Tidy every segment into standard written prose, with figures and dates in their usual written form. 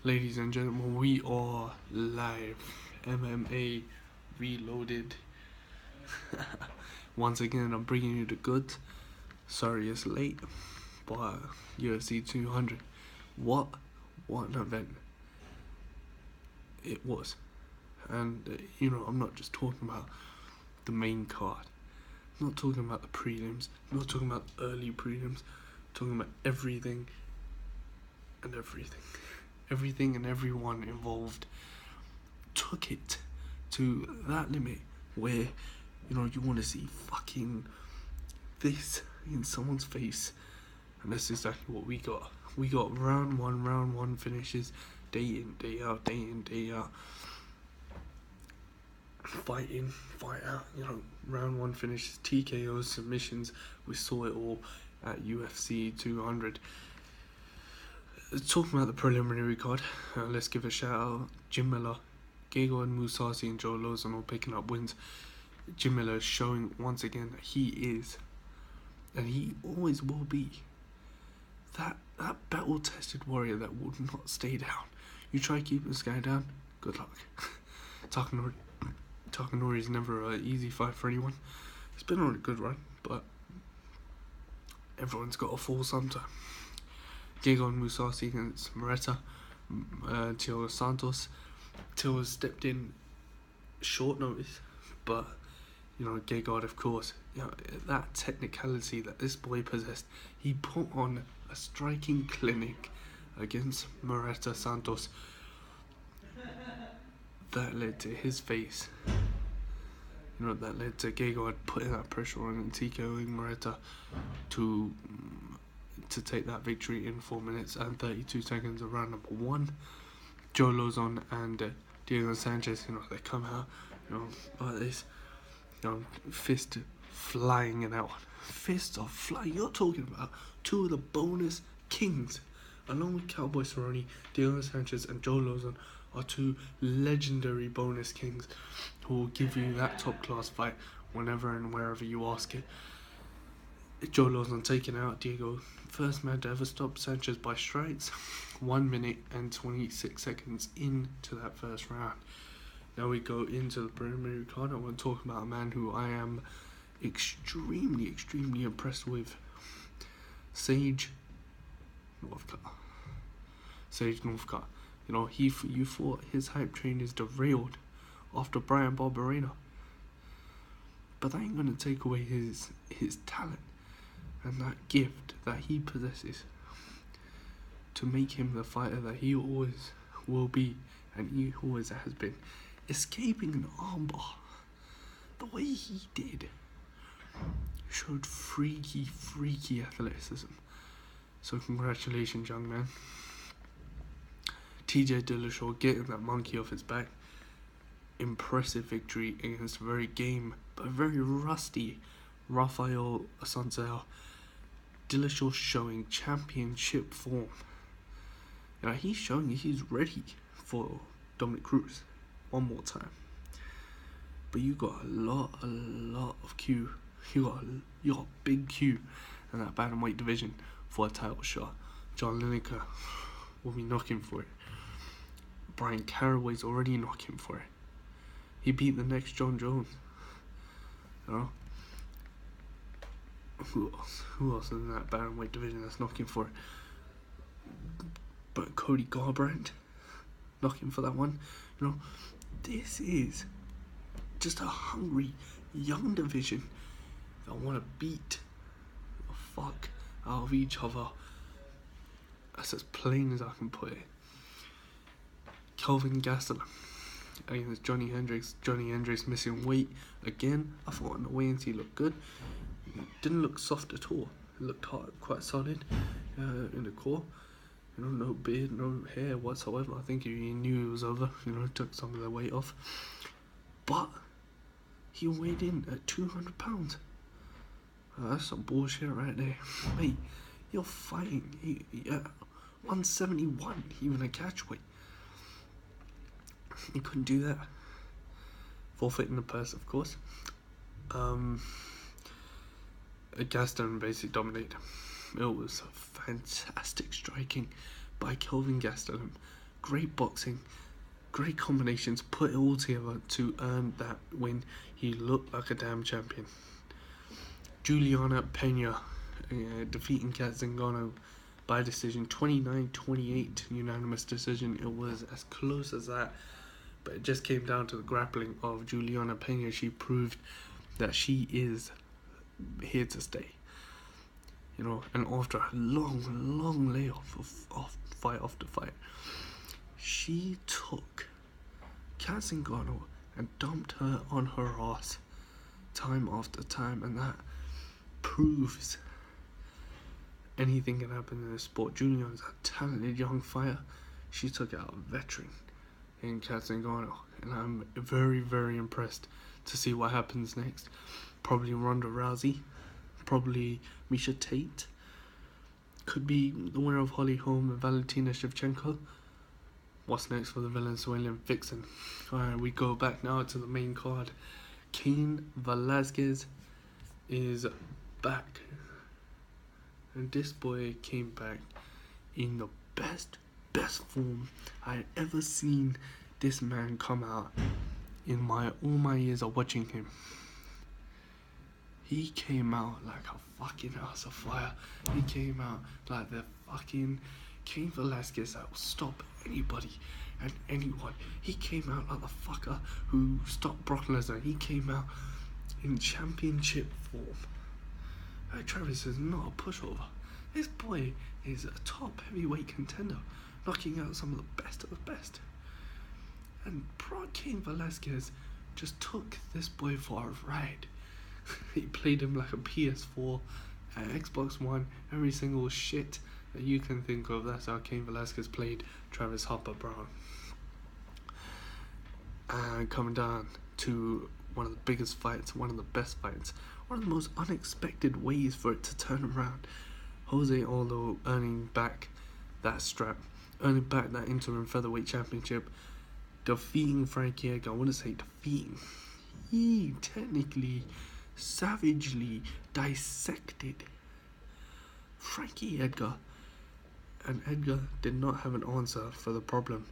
Ladies and gentlemen, we are live. MMA Reloaded. Once again, I'm bringing you the goods. Sorry it's late, but UFC 200. What an event it was. And, I'm not just talking about the main card. I'm not talking about the prelims. I'm not talking about the early prelims. I'm talking about everything and everything. Everything and everyone involved took it to that limit where, you want to see fucking this in someone's face. And that's exactly what we got. We got round one finishes, day in, day out, fight in, fight out, round one finishes, TKOs, submissions. We saw it all at UFC 200. Talking about the preliminary card, let's give a shout out. Jim Miller, Gegard Mousasi and Joe Lozon all picking up wins. Jim Miller is showing once again that he is, and he always will be, that battle-tested warrior that would not stay down. You try keeping this guy down, good luck. Takanori is never an easy fight for anyone. It's been on a good run, but everyone's got to fall sometime. Gegard Mousasi against Moreta, Thiago Santos. Thiago stepped in short notice, but Gegard, of course, that technicality that this boy possessed, he put on a striking clinic against Moreta Santos that led to his face. That led to Gegard putting that pressure on and TKOing Moreta to take that victory in 4 minutes and 32 seconds of round number 1. Joe Lozon and Diego Sanchez, they come out, like this, fist flying in that one. Fists are flying. You're talking about two of the bonus kings, along with Cowboy Cerrone. Diego Sanchez and Joe Lozon are two legendary bonus kings who will give you that top class fight whenever and wherever you ask it. Joe Lozon taking out Diego, first man to ever stop Sanchez by strikes, 1 minute and 26 seconds into that first round. Now we go into the preliminary card. I want to talk about a man who I am extremely impressed with. Sage Northcutt. You thought his hype train is derailed after Brian Barberena, but that ain't gonna take away his talent and that gift that he possesses to make him the fighter that he always will be and he always has been. Escaping an armbar the way he did showed freaky athleticism. So congratulations, young man. TJ Dillashaw getting that monkey off his back. Impressive victory against very game but very rusty Rafael Assunção. Dillashaw showing championship form. He's showing he's ready for Dominic Cruz one more time. But you got a lot of Q. You got big Q in that bantamweight division for a title shot. John Lineker will be knocking for it. Brian Caraway's already knocking for it. He beat the next John Jones. Who else in that bantamweight division that's knocking for it? But Cody Garbrandt knocking for that one. This is just a hungry young division that want to beat the fuck out of each other. That's as plain as I can put it. Kelvin Gastelum against Johnny Hendricks. Johnny Hendricks missing weight again. I thought on the weigh-ins he looked good. Didn't look soft at all. It looked hard, quite solid in the core. No beard, no hair whatsoever. I think he knew it was over. Took some of the weight off. But he weighed in at 200 pounds. That's some bullshit right there. Mate, you're fighting 171, even a catch weight. He couldn't do that. Forfeiting the purse, of course. Gastelum basically dominated. It was fantastic striking by Kelvin Gastelum. great boxing, great combinations, put it all together to earn that win. He looked like a damn champion. Juliana Pena defeating Kat Zingano by decision, 29-28 unanimous decision. It was as close as that, but it just came down to the grappling of Juliana Pena. She proved that she is here to stay, you know, and after a long layoff of fight after fight, she took Kat Zingano and dumped her on her ass time after time, and that proves anything can happen in this sport. Juliana's a talented young fighter. She took out a veteran in Kat Zingano, and I'm very impressed to see what happens next. Probably Ronda Rousey, probably Miesha Tate, could be the winner of Holly Holm and Valentina Shevchenko. What's next for the Venezuelan vixen? Alright, we go back now to the main card. Cain Velasquez is back, and this boy came back in the best form I'd ever seen this man come out in all my years of watching him. He came out like a fucking house of fire. He came out like the fucking Cain Velasquez that will stop anybody and anyone. He came out like the fucker who stopped Brock Lesnar. He came out in championship form. Travis is not a pushover. This boy is a top heavyweight contender, knocking out some of the best of the best. And Cain Velasquez just took this boy for a ride. He played him like a PS4, Xbox One, every single shit that you can think of. That's how Cain Velasquez played Travis Harper Brown. And coming down to one of the biggest fights, one of the best fights, one of the most unexpected ways for it to turn around. Jose Aldo earning back that strap, earning back that interim featherweight championship, defeating Frankie Edgar. I want to say defeating. He technically, savagely dissected Frankie Edgar, and Edgar did not have an answer for the problem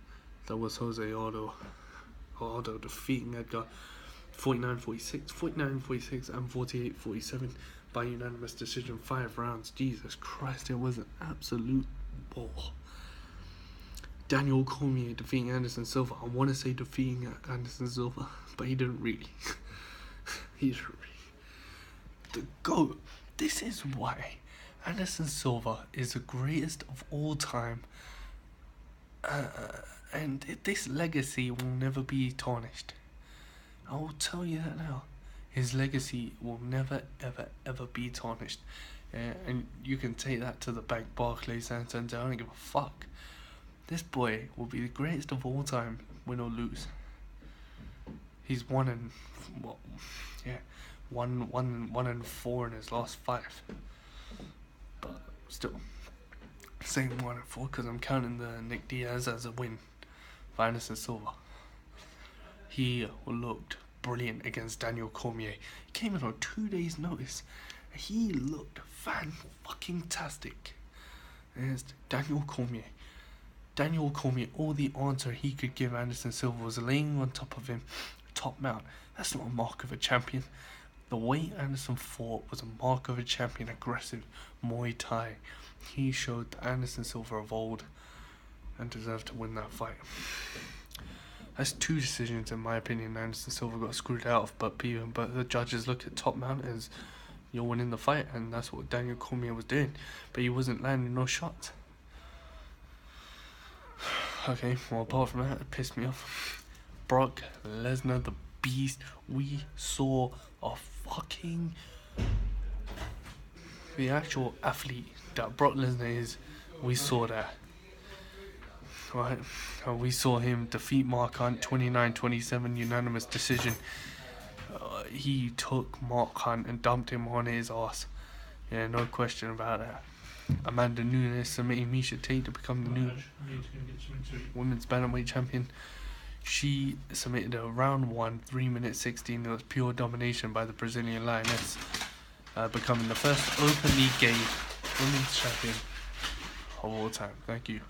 that was Jose Aldo. Aldo defeating Edgar 49-46, 49-46 and 48-47 by unanimous decision, 5 rounds. Jesus Christ, it was an absolute ball. Daniel Cormier defeating Anderson Silva. I want to say defeating Anderson Silva, but he didn't really. He didn't really. The GOAT. This is why Anderson Silva is the greatest of all time. And this legacy will never be tarnished. I will tell you that now. His legacy will never, ever be tarnished. And you can take that to the bank. Barclays, Santander, I don't give a fuck. This boy will be the greatest of all time, win or lose. He's 1-4 in his last 5. But still, saying 1-4 because I'm counting the Nick Diaz as a win for Anderson Silva. He looked brilliant against Daniel Cormier. He came in on 2 days' notice. He looked fan-fucking-tastic against Daniel Cormier. Daniel Cormier, all the answer he could give Anderson Silva was laying on top of him, top mount. That's not a mark of a champion. The way Anderson fought was a mark of a champion, aggressive Muay Thai. He showed the Anderson Silva of old and deserved to win that fight. That's 2 decisions in my opinion Anderson Silva got screwed out of, but the judges look at top mount as you're winning the fight, and that's what Daniel Cormier was doing, but he wasn't landing no shots. Okay, well apart from that, it pissed me off. Brock Lesnar, the beast. We saw the actual athlete that Brock Lesnar is. We saw that. Right, we saw him defeat Mark Hunt 29-27 unanimous decision. He took Mark Hunt and dumped him on his ass. Yeah, no question about that. Amanda Nunes submitting Miesha Tate to become the new women's bantamweight champion. She submitted a round 1, 3 minutes 16. It was pure domination by the Brazilian Lioness, becoming the first openly gay women's champion of all time. Thank you.